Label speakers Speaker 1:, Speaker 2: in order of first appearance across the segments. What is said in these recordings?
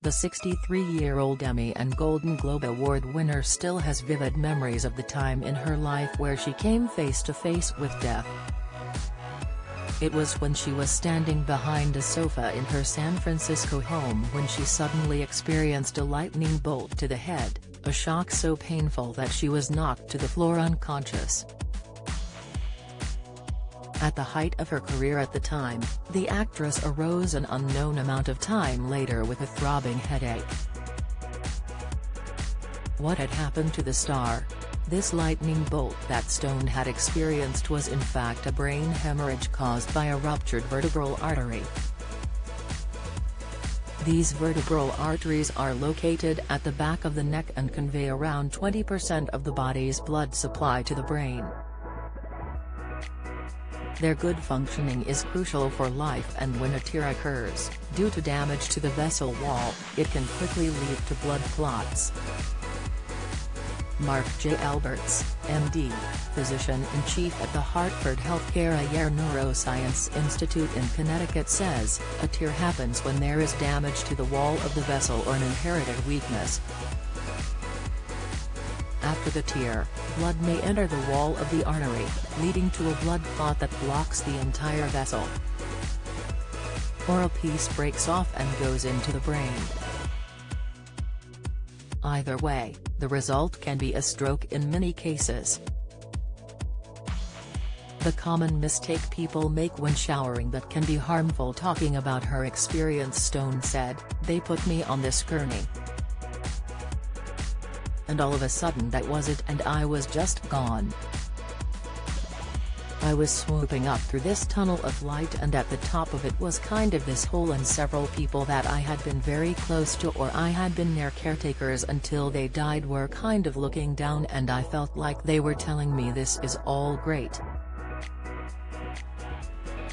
Speaker 1: The 63-year-old Emmy and Golden Globe Award winner still has vivid memories of the time in her life where she came face to face with death. It was when she was standing behind a sofa in her San Francisco home when she suddenly experienced a lightning bolt to the head, a shock so painful that she was knocked to the floor unconscious. At the height of her career at the time, the actress arose an unknown amount of time later with a throbbing headache. What had happened to the star? This lightning bolt that Stone had experienced was in fact a brain hemorrhage caused by a ruptured vertebral artery. These vertebral arteries are located at the back of the neck and convey around 20% of the body's blood supply to the brain. Their good functioning is crucial for life, and when a tear occurs, due to damage to the vessel wall, it can quickly lead to blood clots. Mark J. Alberts, MD, physician-in-chief at the Hartford Healthcare Ayer Neuroscience Institute in Connecticut says, a tear happens when there is damage to the wall of the vessel or an inherited weakness. After the tear, blood may enter the wall of the artery, leading to a blood clot that blocks the entire vessel. Or a piece breaks off and goes into the brain. Either way, the result can be a stroke in many cases. The common mistake people make when showering that can be harmful. Talking about her experience, Stone said, "They put me on this gurney. And all of a sudden that was it, and I was just gone. I was swooping up through this tunnel of light, and at the top of it was kind of this hole, and several people that I had been very close to or I had been their caretakers until they died were kind of looking down, and I felt like they were telling me this is all great."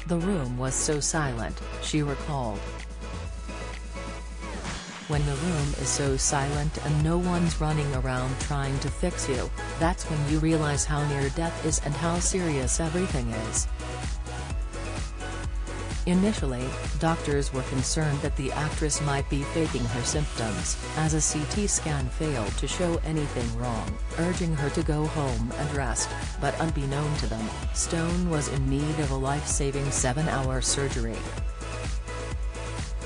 Speaker 1: The room was so silent, she recalled. When the room is so silent and no one's running around trying to fix you, that's when you realize how near death is and how serious everything is. Initially, doctors were concerned that the actress might be faking her symptoms, as a CT scan failed to show anything wrong, urging her to go home and rest, but unbeknown to them, Stone was in need of a life-saving 7-hour surgery.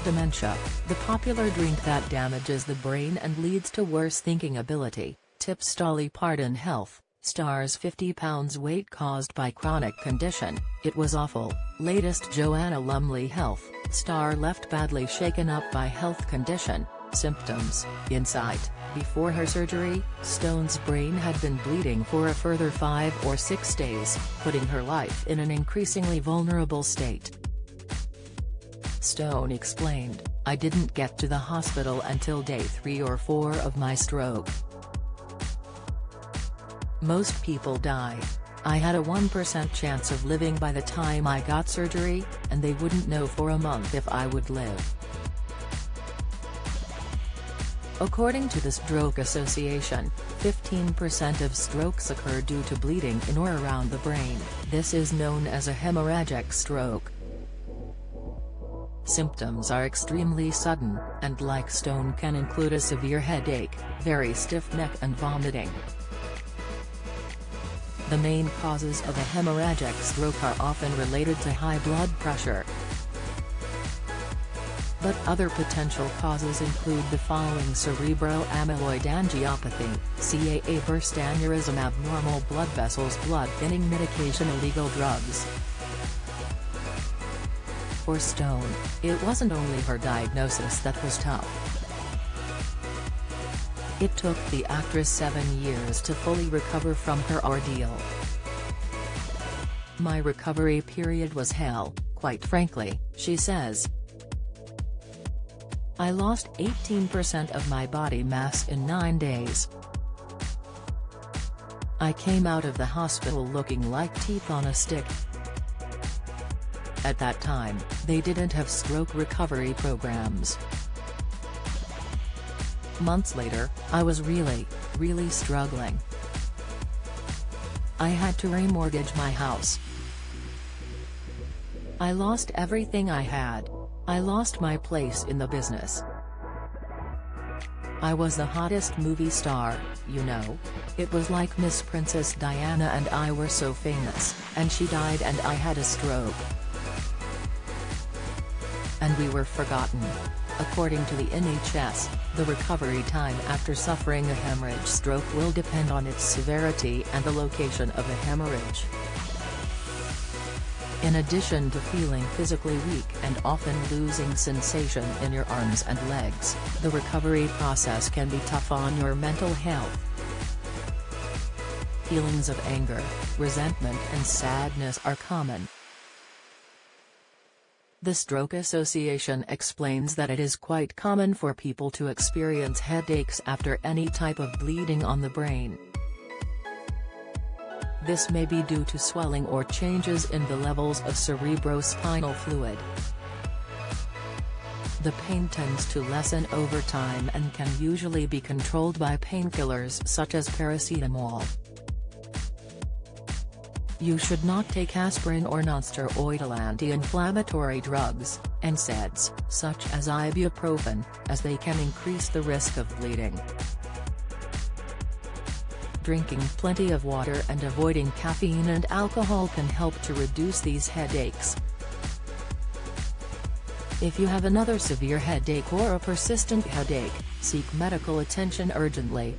Speaker 1: Dementia, the popular drink that damages the brain and leads to worse thinking ability, tips Dolly Parton health, star's 50 pounds weight caused by chronic condition, it was awful, latest Joanna Lumley health, star left badly shaken up by health condition, symptoms, insight, before her surgery, Stone's brain had been bleeding for a further 5 or 6 days, putting her life in an increasingly vulnerable state. Stone explained, "I didn't get to the hospital until day 3 or 4 of my stroke. Most people die. I had a 1% chance of living by the time I got surgery, and they wouldn't know for a month if I would live." According to the Stroke Association, 15% of strokes occur due to bleeding in or around the brain. This is known as a hemorrhagic stroke. Symptoms are extremely sudden, and like Stone can include a severe headache, very stiff neck and vomiting. The main causes of a hemorrhagic stroke are often related to high blood pressure. But other potential causes include the following: cerebroamyloid angiopathy, CAA, burst aneurysm, abnormal blood vessels, blood thinning medication, illegal drugs. For Stone, it wasn't only her diagnosis that was tough. It took the actress 7 years to fully recover from her ordeal. "My recovery period was hell, quite frankly," she says. "I lost 18% of my body mass in 9 days. I came out of the hospital looking like teeth on a stick." At that time, they didn't have stroke recovery programs. "Months later, I was really struggling. I had to remortgage my house. I lost everything I had. I lost my place in the business. I was the hottest movie star, you know. It was like Miss Princess Diana and I were so famous, and she died and I had a stroke. And we were forgotten. According to the NHS, the recovery time after suffering a hemorrhage stroke will depend on its severity and the location of the hemorrhage. In addition to feeling physically weak and often losing sensation in your arms and legs, the recovery process can be tough on your mental health. Feelings of anger, resentment and sadness are common. The Stroke Association explains that it is quite common for people to experience headaches after any type of bleeding on the brain. This may be due to swelling or changes in the levels of cerebrospinal fluid. The pain tends to lessen over time and can usually be controlled by painkillers such as paracetamol. You should not take aspirin or non-steroidal anti-inflammatory drugs, NSAIDs, such as ibuprofen, as they can increase the risk of bleeding. Drinking plenty of water and avoiding caffeine and alcohol can help to reduce these headaches. If you have another severe headache or a persistent headache, seek medical attention urgently.